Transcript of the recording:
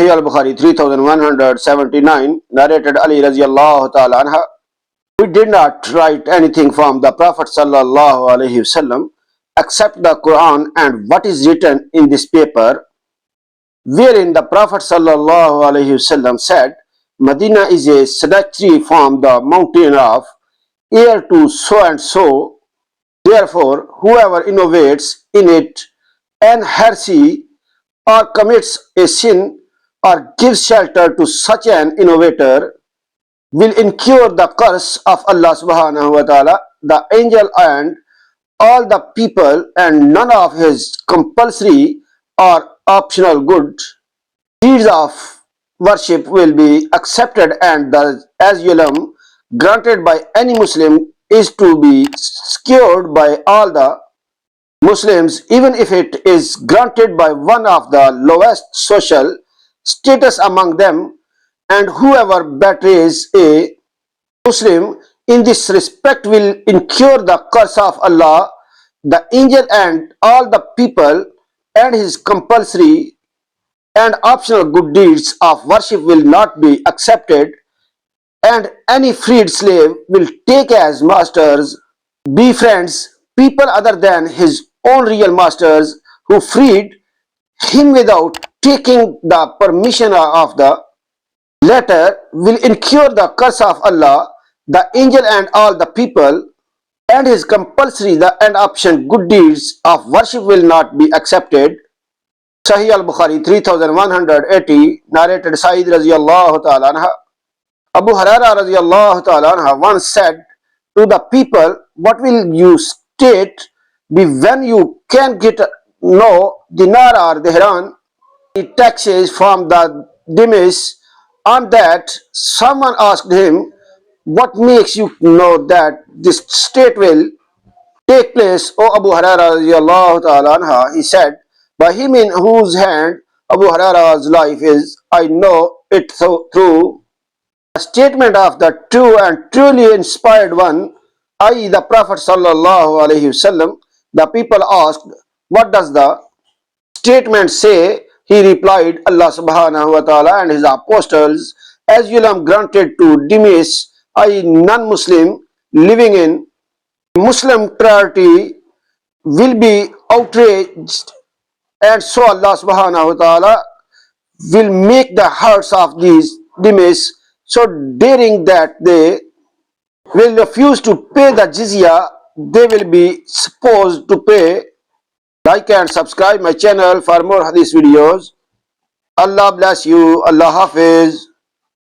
Sahih Al-Bukhari 3179, narrated Ali radiallahu ta'ala anha, we did not write anything from the Prophet sallallaho alaihi wasallam except the Quran and what is written in this paper, wherein the Prophet sallallahu alaihi wasallam said, Medina is a sanctuary from the mountain of air to so and so. Therefore, whoever innovates in it an heresy or commits a sin or gives shelter to such an innovator will incur the curse of Allah subhanahu wa ta'ala, the angel and all the people, and none of his compulsory or optional good deeds of worship will be accepted, and the asylum granted by any Muslim is to be secured by all the Muslims, even if it is granted by one of the lowest social status among them, and whoever betrays a Muslim in this respect will incur the curse of Allah, the angel and all the people, and his compulsory and optional good deeds of worship will not be accepted, and any freed slave will take as masters, befriends people other than his own real masters who freed him without taking the permission of the latter will incur the curse of Allah, the angel and all the people, and his compulsory and option good deeds of worship will not be accepted. Sahih Al-Bukhari 3180, narrated Sa'id radiallahu ta'ala anha, Abu Hurairah radiallahu ta'ala anha once said to the people, what will you state be when you can get no dinar or dirham taxes from the demis? On that, someone asked him, what makes you know that this state will take place, O Abu Hurairah radiallahu ta'ala anha? He said, by him in whose hand Abu Hurairah's life is, I know it through a statement of the true and truly inspired one, i.e. the Prophet sallallaho alaihi wasallam. The people asked, what does the statement say? He replied, Allah subhanahu wa ta'ala and his apostles asylum granted to demis, i.e. non-Muslim living in Muslim territory, will be outraged, and so Allah subhanahu wa ta'ala will make the hearts of these demis so daring that they will refuse to pay the jizya they will be supposed to pay. Like and subscribe my channel for more hadith videos. Allah bless you. Allah Hafiz.